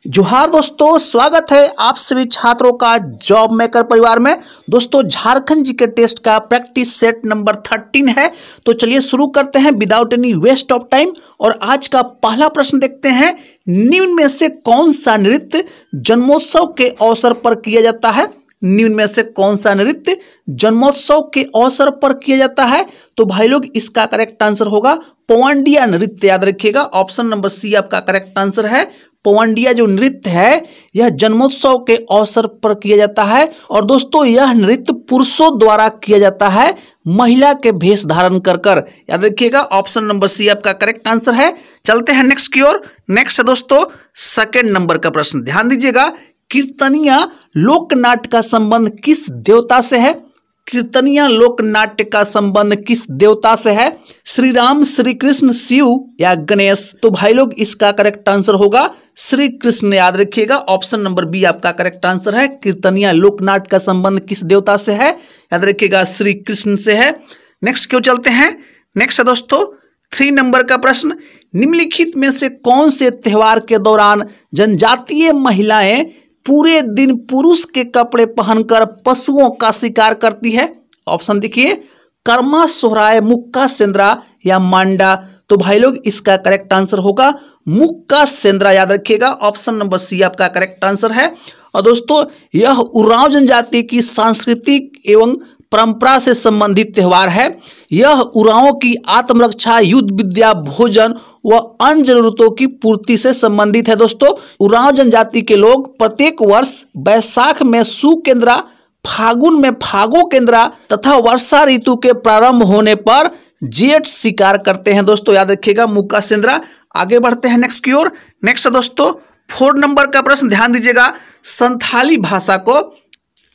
जोहार दोस्तों, स्वागत है आप सभी छात्रों का जॉब मेकर परिवार में। दोस्तों, झारखंड जीके टेस्ट का प्रैक्टिस सेट नंबर 13 है। तो चलिए शुरू करते हैं without any waste of time. और आज का पहला प्रश्न देखते हैं, निम्न में से कौन सा नृत्य जन्मोत्सव के अवसर पर किया जाता है? निम्न में से कौन सा नृत्य जन्मोत्सव के अवसर पर किया जाता है? तो भाई लोग इसका करेक्ट आंसर होगा पवंडिया नृत्य। याद रखिएगा, ऑप्शन नंबर सी आपका करेक्ट आंसर है। पवंडिया जो नृत्य है यह जन्मोत्सव के अवसर पर किया जाता है। और दोस्तों, यह नृत्य पुरुषों द्वारा किया जाता है, महिला के भेष धारण कर कर। याद रखिएगा, ऑप्शन नंबर सी आपका करेक्ट आंसर है। चलते हैं नेक्स्ट की ओर। नेक्स्ट है दोस्तों सेकेंड नंबर का प्रश्न, ध्यान दीजिएगा। कीर्तनिया लोक नाट्य का संबंध किस देवता से है? कीर्तनिया लोक नाट्य का संबंध किस देवता से है? श्री राम, श्री कृष्ण, शिव या गणेश? तो भाई लोग इसका करेक्ट आंसर होगा श्री कृष्ण। याद रखिएगा, ऑप्शन नंबर बी आपका करेक्ट आंसर है। कीर्तनिया लोक नाट्य का संबंध किस देवता से है? याद रखिएगा, श्री कृष्ण से है। नेक्स्ट क्यों चलते हैं। नेक्स्ट है दोस्तों 3 नंबर का प्रश्न, निम्नलिखित में से कौन से त्योहार के दौरान जनजातीय महिलाएं पूरे दिन पुरुष के कपड़े पहनकर पशुओं का शिकार करती है? ऑप्शन देखिए, कर्मा, सोहराय, मुक्का सेंद्रा या मांडा? तो भाई लोग इसका करेक्ट आंसर होगा मुक्का सेंद्रा। याद रखिएगा, ऑप्शन नंबर सी आपका करेक्ट आंसर है। और दोस्तों, यह उरांव जनजाति की सांस्कृतिक एवं परंपरा से संबंधित त्योहार है। यह उरांवों की आत्मरक्षा, युद्ध विद्या, भोजन व अन्य जरूरतों की पूर्ति से संबंधित है। दोस्तों, उरांव जनजाति के लोग प्रत्येक वर्ष बैसाख में सुकेंद्रा, फागुन में फागो केंद्रा तथा वर्षा ऋतु के प्रारंभ होने पर जेठ शिकार करते हैं। दोस्तों, याद रखिएगा मुक्का सेंद्रा। आगे बढ़ते हैं नेक्स्ट की ओर। नेक्स्ट है दोस्तों 4 नंबर का प्रश्न, ध्यान दीजिएगा। संथाली भाषा को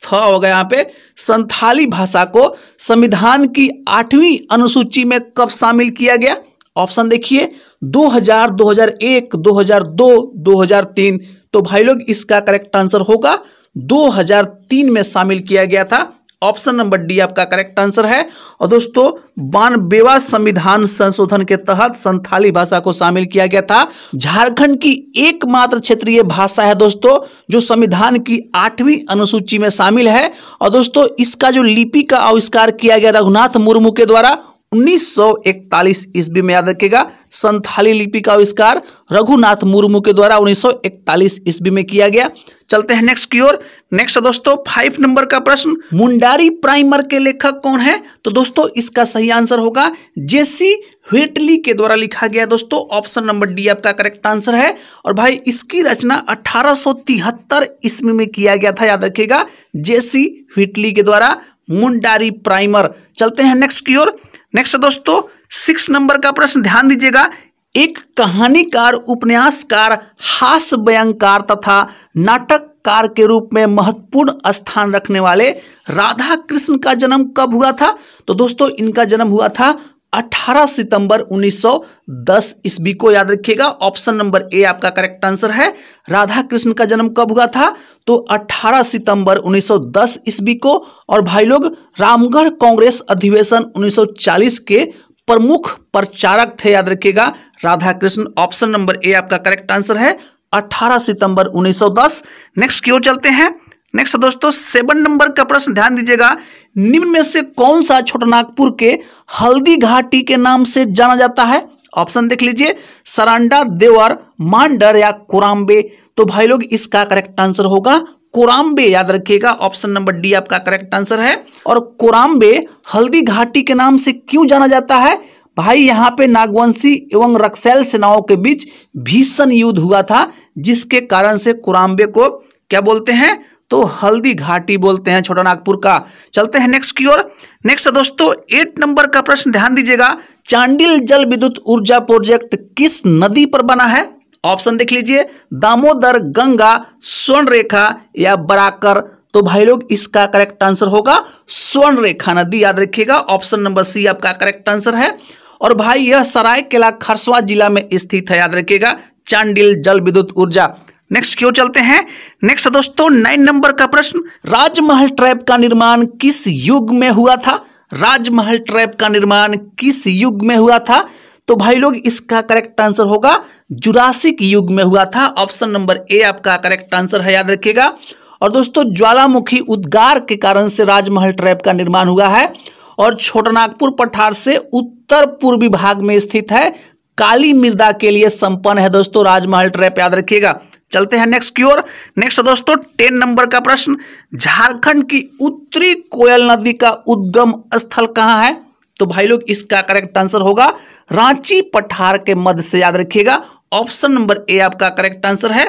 हो गया यहाँ पे, संथाली भाषा को संविधान की 8वीं अनुसूची में कब शामिल किया गया? ऑप्शन देखिए, 2000, 2001, 2002, 2003। तो भाई लोग इसका करेक्ट आंसर होगा 2003 में शामिल किया गया था। ऑप्शन नंबर डी आपका करेक्ट आंसर है। और दोस्तों 92वां संविधान संशोधन के तहत संथाली भाषा को शामिल किया गया था। झारखंड की एकमात्र क्षेत्रीय भाषा है दोस्तों जो संविधान की 8वीं अनुसूची में शामिल है। और दोस्तों इसका जो लिपि का आविष्कार किया गया रघुनाथ मुर्मू के द्वारा 1941 ईस्वी में। याद रखिएगा, संथाली लिपि का आविष्कार रघुनाथ मुर्मू के द्वारा 1941 ईस्वी में किया गया। चलते हैं नेक्स्ट की ओर। नेक्स्ट दोस्तों 5 नंबर का प्रश्न, मुंडारी प्राइमर के लेखक कौन है? तो दोस्तों इसका सही आंसर होगा जेसी व्हिटली के द्वारा लिखा गया। दोस्तों ऑप्शन नंबर डी आपका करेक्ट आंसर है। और भाई इसकी रचना 1873 ईस्वी में किया गया था। याद रखिएगा, जेसी व्हिटली के द्वारा मुंडारी प्राइमर। चलते हैं नेक्स्ट की ओर। नेक्स्ट दोस्तों 6 नंबर का प्रश्न, ध्यान दीजिएगा। एक कहानीकार, उपन्यासकार, हास्य बयानकार तथा नाटककार के रूप में महत्वपूर्ण स्थान रखने वाले राधा कृष्ण का जन्म कब हुआ था? तो दोस्तों इनका जन्म हुआ था 18 सितंबर 1910 ईस्वी को। याद रखिएगा, ऑप्शन नंबर ए आपका करेक्ट आंसर है। राधा कृष्ण का जन्म कब हुआ था? तो 18 सितंबर 1910 ईस्वी को। और भाई लोग रामगढ़ कांग्रेस अधिवेशन 1940 के प्रमुख प्रचारक थे। याद रखिएगा, Radha Krishna. Option number A आपका करेक्ट आंसर है, 18 सितंबर 1910। नेक्स्ट की ओर चलते हैं। नेक्स्ट दोस्तों 7 नंबर का प्रश्न, ध्यान दीजिएगा। निम्न में से कौन सा छोटानागपुर के हल्दी घाटी के नाम से जाना जाता है? ऑप्शन देख लीजिए, सरांडा, देवर, मांडर या कोराम्बे? तो भाई लोग इसका करेक्ट आंसर होगा कोराम्बे। याद रखिएगा, ऑप्शन नंबर डी आपका करेक्ट आंसर है। और कोराम्बे हल्दी घाटी के नाम से क्यों जाना जाता है? भाई यहाँ पे नागवंशी एवं रक्सैल सेनाओं के बीच भीषण युद्ध हुआ था, जिसके कारण से कोराम्बे को क्या बोलते हैं? तो हल्दी घाटी बोलते हैं छोटानागपुर का। चलते हैं नेक्स्ट की ओर। नेक्स्ट दोस्तों 8 नंबर का प्रश्न, ध्यान दीजिएगा। चांडिल जल विद्युत ऊर्जा प्रोजेक्ट किस नदी पर बना है? ऑप्शन देख लीजिए, दामोदर, गंगा, स्वर्णरेखा या बराकर? तो भाई लोग इसका करेक्ट आंसर होगा स्वर्णरेखा नदी। याद रखिएगा, ऑप्शन नंबर सी आपका करेक्ट आंसर है। और भाई यह सरायकेला खरसावां जिला में स्थित है। याद रखिएगा, चांडिल जल विद्युत ऊर्जा। नेक्स्ट क्यों चलते हैं। नेक्स्ट दोस्तों 9 नंबर का प्रश्न, राजमहल ट्रैप का निर्माण किस युग में हुआ था? राजमहल ट्रैप का निर्माण किस युग में हुआ था? तो भाई लोग इसका करेक्ट आंसर होगा जुरासिक युग में हुआ था। ऑप्शन नंबर ए आपका करेक्ट आंसर है, याद रखिएगा। और दोस्तों ज्वालामुखी उद्गार के कारण से राजमहल ट्रैप का निर्माण हुआ है और छोटानागपुर पठार से उत्तर पूर्वी भाग में स्थित है। काली मृदा के लिए संपन्न है दोस्तों राजमहल ट्रैप, याद रखिएगा। चलते हैं नेक्स्ट की ओर। नेक्स्ट दोस्तों 10 नंबर का प्रश्न, झारखंड की उत्तरी कोयल नदी का उद्गम स्थल कहां है? तो भाई लोग इसका करेक्ट आंसर होगा रांची पठार के मध्य से, याद रखिएगा। ऑप्शन नंबर ए आपका करेक्ट आंसर है।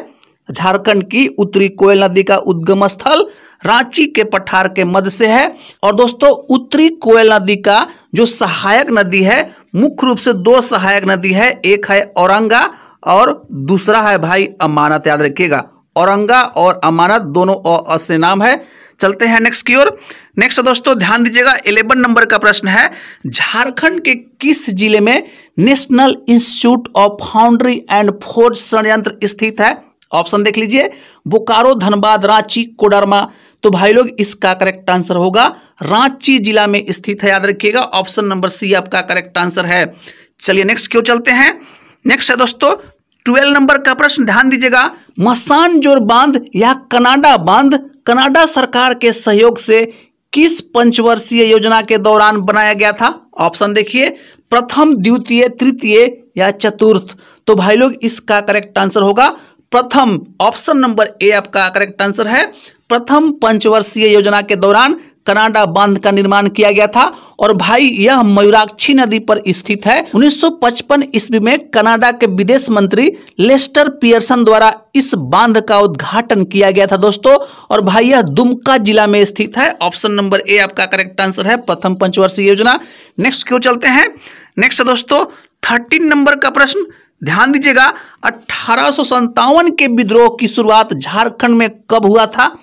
झारखंड की उत्तरी कोयल नदी का उद्गम स्थल रांची के पठार के मध्य से है। और दोस्तों उत्तरी कोयल नदी का जो सहायक नदी है, मुख्य रूप से 2 सहायक नदी है, एक है औरंगा और दूसरा है भाई अमानत, याद रखिएगा। औरंगा और अमानत दोनों से नाम है। चलते हैं नेक्स्ट की ओर। नेक्स्ट दोस्तों ध्यान दीजिएगा, 11 नंबर का प्रश्न है, झारखंड के किस जिले में national institute of foundry and forge संयंत्र स्थित है? ऑप्शन देख लीजिए, बोकारो, धनबाद, रांची, कोडरमा। तो भाई लोग इसका करेक्ट आंसर होगा रांची जिला में स्थित है, याद रखिएगा। ऑप्शन नंबर सी आपका करेक्ट आंसर है। चलिए नेक्स्ट क्यों चलते हैं। नेक्स्ट है दोस्तों 12 नंबर का प्रश्न, ध्यान दीजिएगा, मसानजोर बांध या कनाडा बांध कनाडा सरकार के सहयोग से किस पंचवर्षीय योजना के दौरान बनाया गया था? ऑप्शन देखिए, प्रथम, द्वितीय, तृतीय या चतुर्थ। तो भाई लोग इसका करेक्ट आंसर होगा प्रथम। ऑप्शन नंबर ए आपका करेक्ट आंसर है। प्रथम पंचवर्षीय योजना के दौरान कनाडा बांध का निर्माण किया गया था। और भाई यह मयूराक्षी नदी पर स्थित है। 1955 ईस्वी में कनाडा के विदेश मंत्री लेस्टर पियर्सन द्वारा इस बांध का उद्घाटन किया गया था दोस्तों। और भाई यह दुमका जिला में स्थित है। ऑप्शन नंबर ए आपका करेक्ट आंसर है, प्रथम पंचवर्षीय योजना। नेक्स्ट क्यों चलते हैं। नेक्स्ट दोस्तों 13 नंबर का प्रश्न, ध्यान दीजिएगा, 1857 के विद्रोह की शुरुआत झारखंड में कब हुआ था?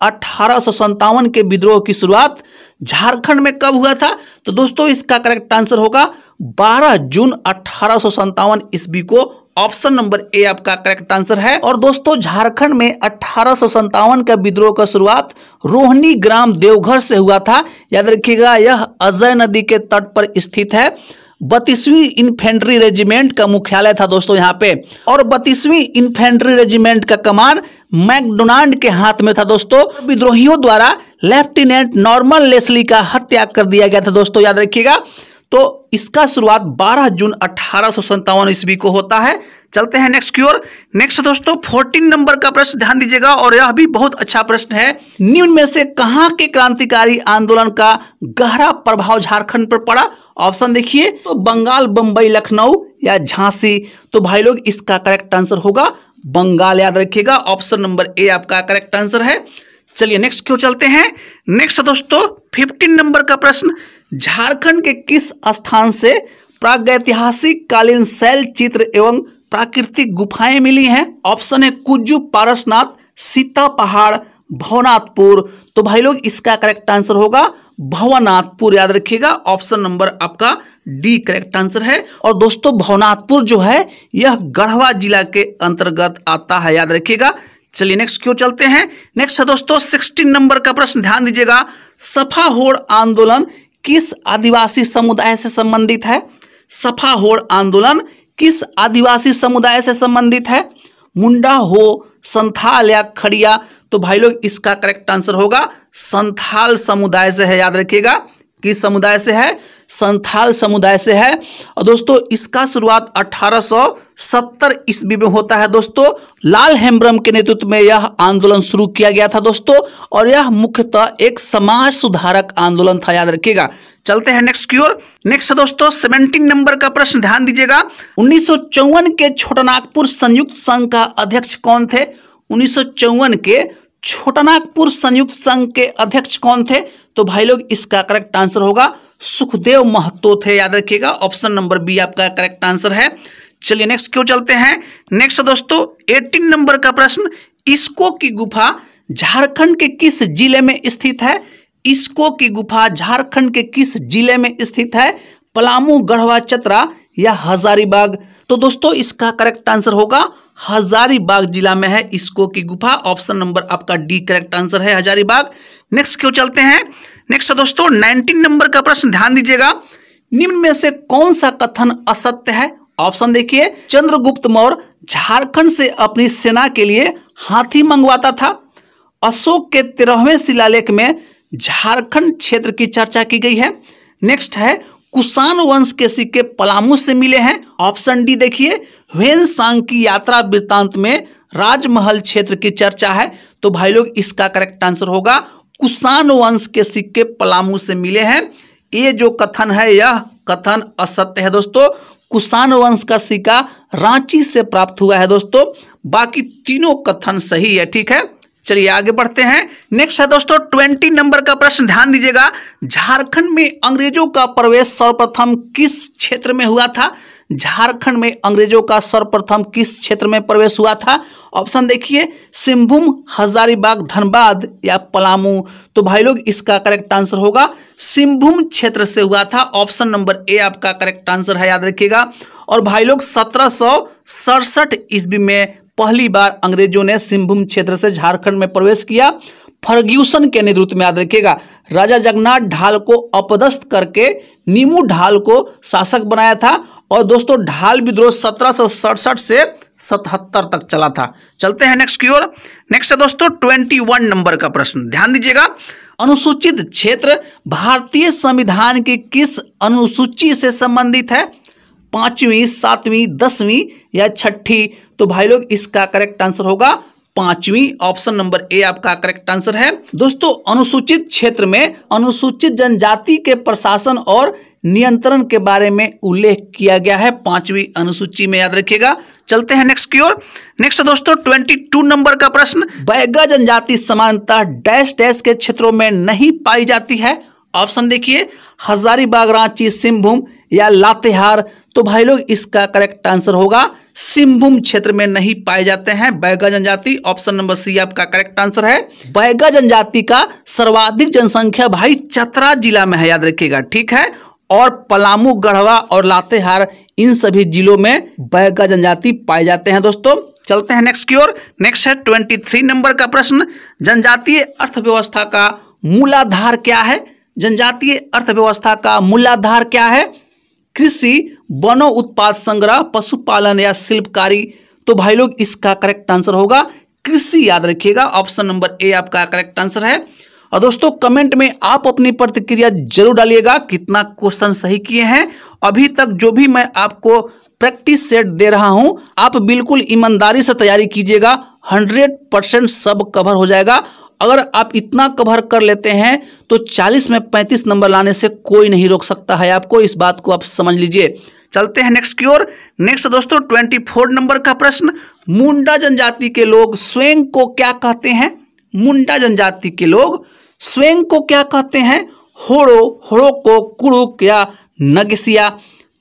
1857 के विद्रोह की शुरुआत झारखंड में कब हुआ था? तो दोस्तों इसका करेक्ट आंसर होगा 12 जून 1857 ईस्वी को। ऑप्शन नंबर ए आपका करेक्ट आंसर है। और दोस्तों झारखंड में 1857 का विद्रोह का शुरुआत रोहिणी ग्राम देवघर से हुआ था, याद रखिएगा। यह अजय नदी के तट पर स्थित है। 32वीं इन्फेंट्री रेजिमेंट का मुख्यालय था दोस्तों यहाँ पे। और 32वीं इन्फेंट्री रेजिमेंट का कमान मैकडोनाल्ड के हाथ में था दोस्तों। विद्रोहियों द्वारा लेफ्टिनेंट नॉर्मन लेस्ली का हत्या कर दिया गया था दोस्तों, याद रखिएगा। तो इसका शुरुआत 12 जून 1857 ईस्वी को होता है। चलते हैं नेक्स्ट की ओर। नेक्स्ट दोस्तों 14 नंबर का प्रश्न, ध्यान दीजिएगा, और यह भी बहुत अच्छा प्रश्न है। निम्न में से कहां के क्रांतिकारी आंदोलन का गहरा प्रभाव झारखंड पर पड़ा? ऑप्शन देखिए, तो बंगाल, बंबई, लखनऊ या झांसी। तो भाई लोग इसका करेक्ट आंसर होगा बंगाल, याद रखिएगा। ऑप्शन नंबर ए आपका करेक्ट आंसर है। चलिए नेक्स्ट क्यों चलते हैं। नेक्स्ट दोस्तों 15 नंबर का प्रश्न, झारखंड के किस स्थान से प्रागैतिहासिक कालीन शैल चित्र एवं प्राकृतिक गुफाएं मिली हैं? ऑप्शन है कुज्जू, पारसनाथ, सीता पहाड़, भवनाथपुर। तो भाई लोग इसका करेक्ट आंसर होगा भवनाथपुर, याद रखिएगा। ऑप्शन नंबर आपका डी करेक्ट आंसर है। और दोस्तों भवनाथपुर जो है यह गढ़वा जिला के अंतर्गत आता है, याद रखिएगा। चलिए नेक्स्ट क्यों चलते हैं। नेक्स्ट है दोस्तों 16 नंबर का प्रश्न, ध्यान दीजिएगा, सफा होड़ आंदोलन किस आदिवासी समुदाय से संबंधित है? सफा होड़ आंदोलन किस आदिवासी समुदाय से संबंधित है? मुंडा हो, संथाल या खड़िया? तो भाई लोग इसका करेक्ट आंसर होगा संथाल समुदाय से है, याद रखिएगा। किस समुदाय से है? संथाल समुदाय से है। और दोस्तों इसका शुरुआत 1870 ईस्वी में होता है दोस्तों। लाल हेम्ब्रम के नेतृत्व में यह आंदोलन शुरू किया गया था दोस्तों। और यह मुख्यतः एक समाज सुधारक आंदोलन था, याद रखिएगा। चलते हैं नेक्स्ट की ओर। नेक्स्ट दोस्तों 17 नंबर का प्रश्न, ध्यान दीजिएगा, 1954 के छोटानागपुर संयुक्त संघ का अध्यक्ष कौन थे? 1954 के छोटानागपुर संयुक्त संघ के अध्यक्ष कौन थे? तो भाई लोग इसका करेक्ट आंसर होगा सुखदेव महतो थे, याद रखिएगा। ऑप्शन नंबर बी आपका करेक्ट आंसर है। चलिए नेक्स्ट क्यों चलते हैं। नेक्स्ट दोस्तों 18 नंबर का प्रश्न, इसको की गुफा झारखंड के किस जिले में स्थित है? इसको की गुफा झारखंड के किस जिले में स्थित है? पलामू, गढ़वा, चतरा या हजारीबाग? तो दोस्तों इसका करेक्ट आंसर होगा हजारीबाग जिला में है इसको की गुफा। ऑप्शन नंबर आपका डी करेक्ट आंसर है, हजारीबाग। नेक्स्ट क्यों चलते हैं। नेक्स्ट दोस्तों 19 नंबर का प्रश्न, ध्यान दीजिएगा, निम्न में से कौन सा कथन असत्य है? ऑप्शन देखिए, चंद्रगुप्त मौर्य झारखंड से अपनी सेना के लिए हाथी मंगवाता था। अशोक के 13वें शिलालेख में झारखंड क्षेत्र की चर्चा की गई है। नेक्स्ट है, कुषाण वंश के सिक्के पलामू से मिले हैं। ऑप्शन डी देखिए, ह्वेनसांग की यात्रा वृत्तांत में राजमहल क्षेत्र की चर्चा है। तो भाई लोग इसका करेक्ट आंसर होगा कुषाण वंश के सिक्के पलामू से मिले हैं। ये जो कथन है यह कथन असत्य है दोस्तों। कुषाण वंश का सिक्का रांची से प्राप्त हुआ है दोस्तों। बाकी तीनों कथन सही है, ठीक है। चलिए आगे बढ़ते हैं। नेक्स्ट है दोस्तों 20 नंबर का प्रश्न, ध्यान दीजिएगा। झारखंड में अंग्रेजों का प्रवेश सर्वप्रथम किस क्षेत्र में हुआ था? झारखंड में अंग्रेजों का सर्वप्रथम किस क्षेत्र में प्रवेश हुआ था? ऑप्शन देखिए, सिंहभूम, हजारीबाग, धनबाद या पलामू। तो भाई लोग इसका करेक्ट आंसर होगा सिंहभूम क्षेत्र से हुआ था। ऑप्शन नंबर ए आपका करेक्ट आंसर है, याद रखिएगा। और भाई लोग 1767 ईस्वी में पहली बार अंग्रेजों ने सिंहभूम क्षेत्र से झारखंड में प्रवेश किया। फर्ग्यूसन के नेतृत्व में, याद रखिएगा। राजा जगन्नाथ ढाल को अपदस्थ करके नीमू ढाल को शासक बनाया था। और दोस्तों ढाल विद्रोह 1767 से 77 तक चला था। चलते हैं नेक्स्ट की ओर। नेक्स्ट है दोस्तों 21 नंबर का प्रश्न, ध्यान दीजिएगा। अनुसूचित क्षेत्र भारतीय संविधान की किस अनुसूची से संबंधित है? 5वीं, 7वीं, 10वीं या 6ठी? तो भाई लोग इसका करेक्ट आंसर होगा 5वीं। ऑप्शन नंबर ए आपका करेक्ट आंसर है। दोस्तों अनुसूचित क्षेत्र में अनुसूचित जनजाति के प्रशासन और नियंत्रण के बारे में उल्लेख किया गया है 5वीं अनुसूची में, याद रखिएगा। चलते हैं नेक्स्ट की ओर। नेक्स्ट दोस्तों 22 नंबर का प्रश्न, बैगा जनजाति सामान्यतः डैश डैश के क्षेत्रों में नहीं पाई जाती है। ऑप्शन देखिए, हजारीबाग, रांची, सिंहभूम या लातेहार। तो भाई लोग इसका करेक्ट आंसर होगा सिंहभूम क्षेत्र में नहीं पाए जाते हैं बैगा जनजाति। ऑप्शन नंबर सी आपका करेक्ट आंसर है। बैगा जनजाति का सर्वाधिक जनसंख्या भाई चतरा जिला में है, याद रखिएगा, ठीक है। और पलामू, गढ़वा और लातेहार, इन सभी जिलों में बैगा जनजाति पाए जाते हैं दोस्तों। चलते हैं नेक्स्ट की ओर। नेक्स्ट है 23 नंबर का प्रश्न, जनजातीय अर्थव्यवस्था का मूलाधार क्या है? जनजातीय अर्थव्यवस्था का मूलाधार क्या है? कृषि, वनो उत्पाद संग्रह, पशुपालन या शिल्पकारी? तो भाई लोग इसका करेक्ट आंसर होगा कृषि, याद रखिएगा। ऑप्शन नंबर ए आपका करेक्ट आंसर है। और दोस्तों कमेंट में आप अपनी प्रतिक्रिया जरूर डालिएगा, कितना क्वेश्चन सही किए हैं। अभी तक जो भी मैं आपको प्रैक्टिस सेट दे रहा हूं, आप बिल्कुल ईमानदारी से तैयारी कीजिएगा, 100% सब कवर हो जाएगा। अगर आप इतना कवर कर लेते हैं तो 40 में 35 नंबर लाने से कोई नहीं रोक सकता है आपको, इस बात को आप समझ लीजिए। चलते हैं नेक्स्ट की ओर। नेक्स्ट दोस्तों 24 नंबर का प्रश्न, मुंडा जनजाति के लोग स्वयं को क्या कहते हैं? मुंडा जनजाति के लोग स्वयं को क्या कहते हैं? होड़ो, होड़ोको, कुड़ुक या नगसिया?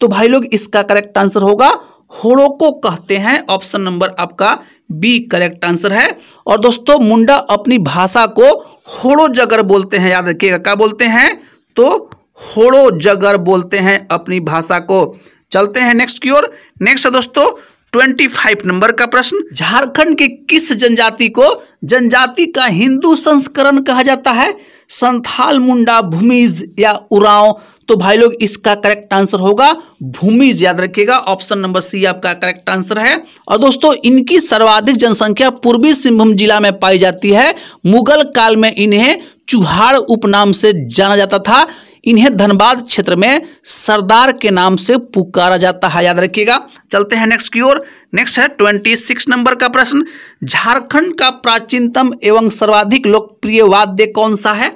तो भाई लोग इसका करेक्ट आंसर होगा होड़ो को कहते हैं। ऑप्शन नंबर आपका बी करेक्ट आंसर है। और दोस्तों मुंडा अपनी भाषा को होड़ो जगर बोलते हैं, याद रखिएगा। क्या बोलते हैं? तो होड़ो जगर बोलते हैं अपनी भाषा को। चलते हैं नेक्स्ट की ओर। नेक्स्ट है दोस्तों 25 नंबर का प्रश्न, झारखंड के किस जनजाति को जनजाति का हिंदू संस्करण कहा जाता है? संथाल, मुंडा, भूमिज या उरांव? तो भाई लोग इसका करेक्ट आंसर होगा भूमिज, याद रखिएगा। ऑप्शन नंबर सी आपका करेक्ट आंसर है। और दोस्तों इनकी सर्वाधिक जनसंख्या पूर्वी सिंहभूम जिला में पाई जाती है। मुगल काल में इन्हें चुहाड़ उपनाम से जाना जाता था। इन्हें धनबाद क्षेत्र में सरदार के नाम से पुकारा जाता है, याद रखिएगा। चलते हैं नेक्स्ट की ओर। नेक्स्ट है 26 नंबर का प्रश्न, झारखंड का प्राचीनतम एवं सर्वाधिक लोकप्रिय वाद्य कौन सा है?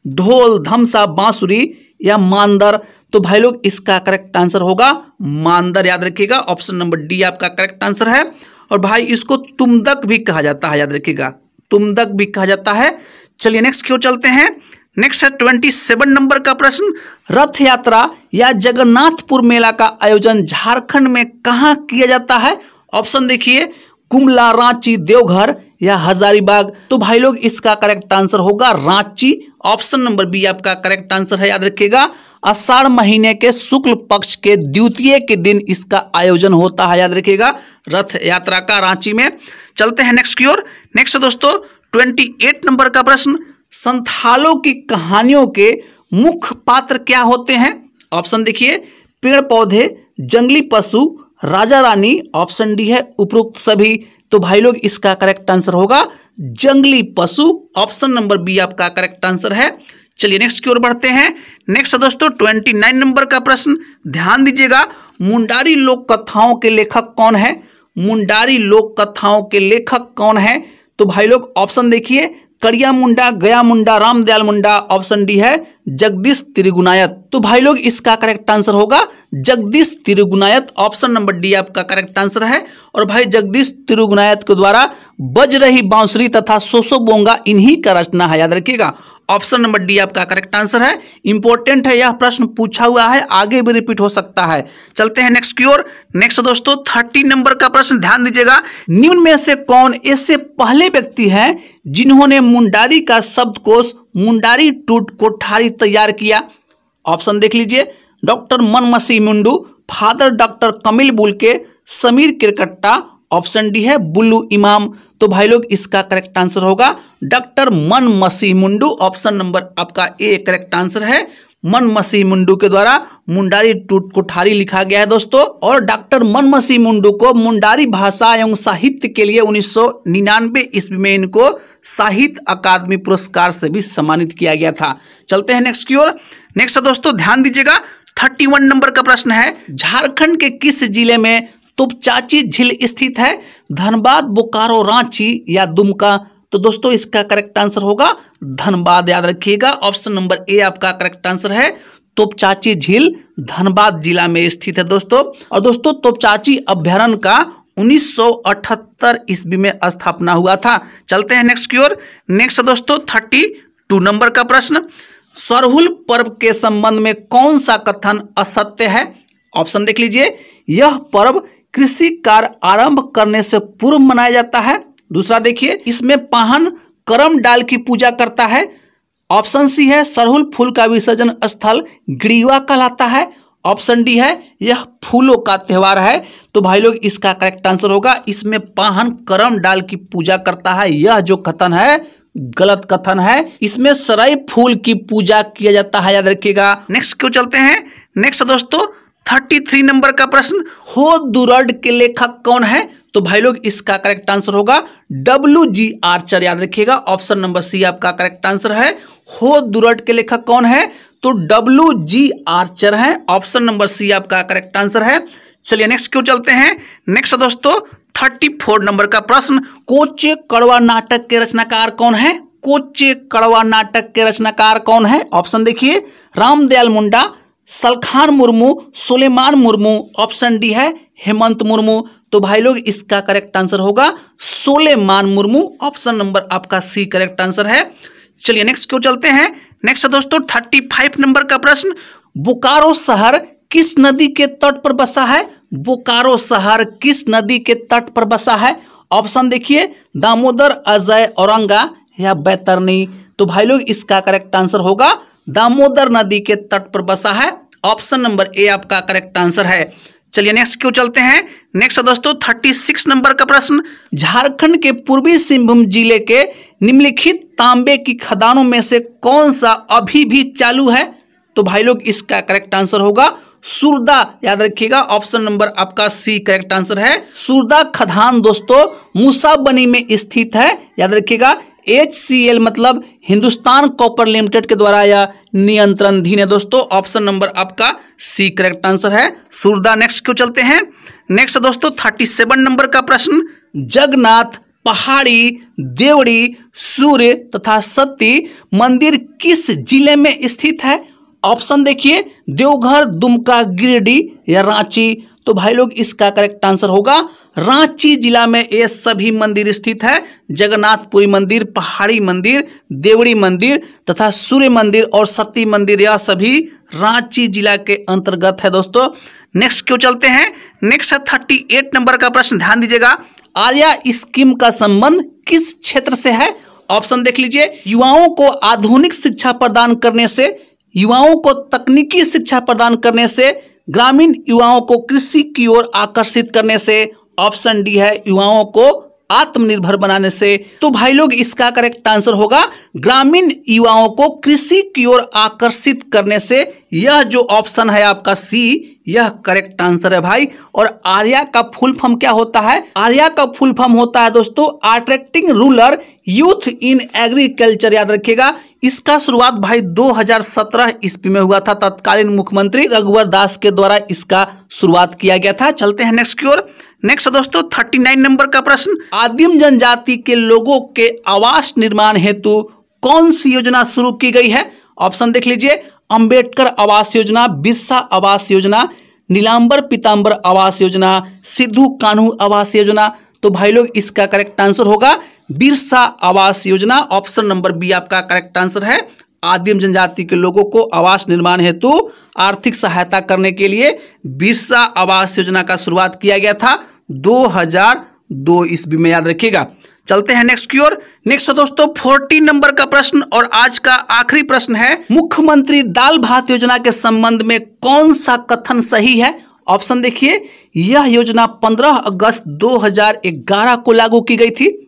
ढोल, धमसा, बांसुरी या मांदर? तो भाई लोग इसका करेक्ट आंसर होगा मांदर, याद रखिएगा। ऑप्शन नंबर डी आपका करेक्ट आंसर है। और भाई इसको तुमदक भी कहा जाता है, याद रखिएगा, तुमदक भी कहा जाता है। चलिए नेक्स्ट की ओर चलते हैं। नेक्स्ट है 27 नंबर का प्रश्न, रथ यात्रा या जगन्नाथपुर मेला का आयोजन झारखंड में कहाँ किया जाता है? ऑप्शन देखिए, गुमला, रांची, देवघर या हजारीबाग? तो भाई लोग इसका करेक्ट आंसर होगा रांची। ऑप्शन नंबर बी आपका करेक्ट आंसर है, याद रखिएगा। आषाढ़ महीने के शुक्ल पक्ष के द्वितीय के दिन इसका आयोजन होता है, याद रखिएगा, रथ यात्रा का रांची में। चलते हैं नेक्स्ट की ओर। नेक्स्ट दोस्तों 28 नंबर का प्रश्न, संथालों की कहानियों के मुख्य पात्र क्या होते हैं? ऑप्शन देखिए पेड़ पौधे, जंगली पशु, राजा रानी, ऑप्शन डी है उपरोक्त सभी। तो भाई लोग इसका करेक्ट आंसर होगा जंगली पशु, ऑप्शन नंबर बी आपका करेक्ट आंसर है। चलिए नेक्स्ट की ओर बढ़ते हैं। नेक्स्ट दोस्तों 29 नंबर का प्रश्न, ध्यान दीजिएगा। मुंडारी लोक कथाओं के लेखक कौन है? मुंडारी लोक कथाओं के लेखक कौन है? तो भाई लोग ऑप्शन देखिए करिया मुंडा, गया मुंडा, रामदयाल मुंडा, ऑप्शन डी है जगदीश त्रिगुणायत। तो भाई लोग इसका करेक्ट आंसर होगा Jagdish Trigunayat, option number D आपका करेक्ट आंसर है। और भाई जगदीश त्रिगुणायत के द्वारा बज रही बांसुरी तथा सोसो बोंगा इन्हीं का रचना है, याद रखिएगा। ऑप्शन नंबर डी आपका करेक्ट आंसर है। इंपॉर्टेंट है, यह प्रश्न पूछा हुआ है, आगे भी रिपीट हो सकता है। चलते हैं नेक्स्ट की ओर। नेक्स्ट दोस्तों 30 नंबर का प्रश्न, ध्यान दीजिएगा। निम्न में से कौन ऐसे पहले व्यक्ति हैं जिन्होंने मुंडारी का शब्दकोश मुंडारी टूट कोठारी तैयार किया? ऑप्शन देख लीजिए डॉक्टर मनमसी मुंडू, father doctor Camille बुलके, Sameer किरकट्टा, option D है बुल्लू इमाम। तो भाई लोग इसका करेक्ट आंसर होगा डॉक्टर मनमसी मुंडू, ऑप्शन नंबर आपका ए करेक्ट आंसर है। मनमसी मुंडू के द्वारा मुंडारी टूट कोठारी लिखा गया है दोस्तों। और डॉक्टर मनमसी मुंडू को मुंडारी भाषा एवं साहित्य के लिए 1999 ईस्वी में इनको साहित्य अकादमी पुरस्कार से भी सम्मानित किया गया था। चलते हैं नेक्स्ट की ओर। नेक्स्ट दोस्तों ध्यान दीजिएगा 31 नंबर का प्रश्न है, झारखंड के किस जिले में तुपचाची झील स्थित है? धनबाद, बोकारो, रांची या दुमका? तो दोस्तों इसका करेक्ट आंसर होगा धनबाद, याद रखिएगा। ऑप्शन नंबर ए आपका करेक्ट आंसर है। तुपचाची झील धनबाद जिला में स्थित है दोस्तों। और दोस्तों तुपचाची अभ्यारण्य का 1978 ईस्वी में स्थापना हुआ था। चलते हैं नेक्स्ट की ओर। नेक्स्ट दोस्तों 32 नंबर का प्रश्न, सरहुल पर्व के संबंध में कौन सा कथन असत्य है? ऑप्शन देख लीजिए, यह पर्व कृषि कार्य आरंभ करने से पूर्व मनाया जाता है। दूसरा देखिए, इसमें पाहन करम डाल की पूजा करता है। ऑप्शन सी है सरहुल फूल का विसर्जन स्थल ग्रीवा कहलाता है। ऑप्शन डी है यह फूलों का त्यौहार है। तो भाई लोग इसका करेक्ट आंसर होगा इसमें पाहन करम डाल की पूजा करता है, यह जो कथन है गलत कथन है। इसमें सराय फूल की पूजा किया जाता है, याद रखिएगा। नेक्स्ट क्यों चलते हैं। नेक्स्ट दोस्तों 33 नंबर का प्रश्न, हो दुरड के लेखक कौन है? तो भाई लोग इसका करेक्ट आंसर होगा WG आर्चर, याद रखिएगा। ऑप्शन नंबर सी आपका करेक्ट आंसर है। हो दुरड के लेखक कौन है? तो WG आर्चर है, ऑप्शन नंबर सी आपका करेक्ट आंसर है। चलिए नेक्स्ट क्यों चलते हैं। नेक्स्ट दोस्तों 34 नंबर का प्रश्न, कोचे कड़वा नाटक के रचनाकार कौन है? कोचे कड़वा नाटक के रचनाकार कौन है? ऑप्शन देखिए रामदयाल मुंडा, सलखान मुर्मू, सुलेमान मुर्मू, ऑप्शन डी है हेमंत मुर्मू। तो भाई लोग इसका करेक्ट आंसर होगा सुलेमान मुर्मू, ऑप्शन नंबर आपका सी करेक्ट आंसर है। चलिए नेक्स्ट क्यों चलते हैं। नेक्स्ट दोस्तों 35 नंबर का प्रश्न, बोकारो शहर किस नदी के तट पर बसा है? बोकारो शहर किस नदी के तट पर बसा है? ऑप्शन देखिए दामोदर, अजय, औरंगा या बैतरनी। तो भाई लोग इसका करेक्ट आंसर होगा दामोदर नदी के तट पर बसा है, ऑप्शन नंबर ए आपका करेक्ट आंसर है। चलिए नेक्स्ट क्यों चलते हैं। नेक्स्ट दोस्तों 36 नंबर का प्रश्न, झारखंड के पूर्वी सिंहभूम जिले के निम्नलिखित तांबे की खदानों में से कौन सा अभी भी चालू है? तो भाई लोग इसका करेक्ट आंसर होगा सुरदा, याद रखिएगा। ऑप्शन नंबर आपका सी करेक्ट आंसर है। सुरदा खदान दोस्तों मूसाबनी में स्थित है, याद रखिएगा। HCL मतलब हिंदुस्तान कॉपर लिमिटेड के द्वारा यह नियंत्रणाधीन है दोस्तों, ऑप्शन नंबर आपका सी करेक्ट आंसर है सुरदा। नेक्स्ट क्यों चलते हैं। नेक्स्ट दोस्तों 37 नंबर का प्रश्न, जगन्नाथ, पहाड़ी, देवड़ी, सूर्य तथा सती मंदिर किस जिले में स्थित है? ऑप्शन देखिए देवघर, दुमका, गिरिडीह या रांची। तो भाई लोग इसका करेक्ट आंसर होगा रांची जिला में ये सभी मंदिर स्थित है। जगन्नाथपुरी मंदिर, पहाड़ी मंदिर, देवड़ी मंदिर तथा सूर्य मंदिर और सती मंदिर, यह सभी रांची जिला के अंतर्गत है दोस्तों। नेक्स्ट क्यों चलते हैं। नेक्स्ट है 38 नंबर का प्रश्न, ध्यान दीजिएगा। आर्या स्कीम का संबंध किस क्षेत्र से है? ऑप्शन देख लीजिए, युवाओं को आधुनिक शिक्षा प्रदान करने से, युवाओं को तकनीकी शिक्षा प्रदान करने से, ग्रामीण युवाओं को कृषि की ओर आकर्षित करने से, ऑप्शन डी है युवाओं को आत्मनिर्भर बनाने से। तो भाई लोग इसका करेक्ट आंसर होगा ग्रामीण युवाओं को कृषि की ओर आकर्षित करने से। यह जो ऑप्शन है आपका सी, यह करेक्ट आंसर है भाई। और आर्या का फुल फॉर्म क्या होता है? आर्या का फुल फॉर्म होता है दोस्तों attracting rural youth in agriculture. याद रखिएगा, इसका शुरुआत भाई 2017 ईस्वी में हुआ था। तत्कालीन मुख्यमंत्री रघुवर दास के द्वारा इसका शुरुआत किया गया था। चलते हैं नेक्स्ट की ओर। नेक्स्ट दोस्तों 39 नंबर का प्रश्न, आदिम जनजाति के लोगों के आवास निर्माण हेतु कौन सी योजना शुरू की गई है? ऑप्शन देख लीजिए, अंबेडकर आवास योजना, बिरसा आवास योजना, नीलांबर पीतांबर आवास योजना, सिद्धू कान्हू आवास योजना। तो भाई लोग इसका करेक्ट आंसर होगा Birsa Awas Yojana. Option number B आपका करेक्ट आंसर है। आदिम जनजाति के लोगों को आवास निर्माण हेतु आर्थिक सहायता करने के लिए बिरसा आवास योजना का शुरुआत किया गया था 2002 ईस्वी में। याद रखिएगा। चलते हैं नेक्स्ट की ओर। नेक्स्ट दोस्तों 40 नंबर का प्रश्न और आज का आखिरी प्रश्न है, मुख्यमंत्री दाल भात योजना के संबंध में कौन सा कथन सही है? ऑप्शन देखिए, यह योजना 15 अगस्त 2011 को लागू की गई थी।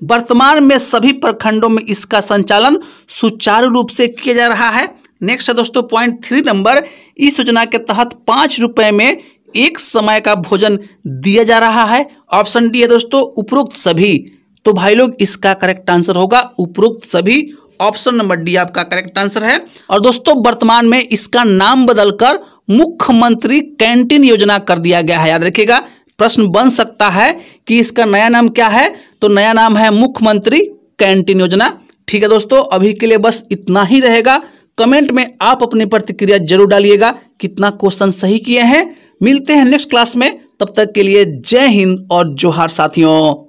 वर्तमान में सभी प्रखंडों में इसका संचालन सुचारू रूप से किया जा रहा है। नेक्स्ट है दोस्तों पॉइंट 3 नंबर, इस योजना के तहत 5 रुपए में एक समय का भोजन दिया जा रहा है। ऑप्शन डी है दोस्तों उपरोक्त सभी। तो भाई लोग इसका करेक्ट आंसर होगा उपरोक्त सभी। ऑप्शन नंबर डी आपका करेक्ट आंसर है। और दोस्तों वर्तमान में इसका नाम बदलकर मुख्यमंत्री कैंटीन योजना कर दिया गया है। याद रखिएगा, प्रश्न बन सकता है कि इसका नया नाम क्या है, तो नया नाम है मुख्यमंत्री कैंटीन योजना। ठीक है दोस्तों, अभी के लिए बस इतना ही रहेगा। कमेंट में आप अपनी प्रतिक्रिया जरूर डालिएगा, कितना क्वेश्चन सही किए हैं। मिलते हैं नेक्स्ट क्लास में, तब तक के लिए जय हिंद और जोहार साथियों।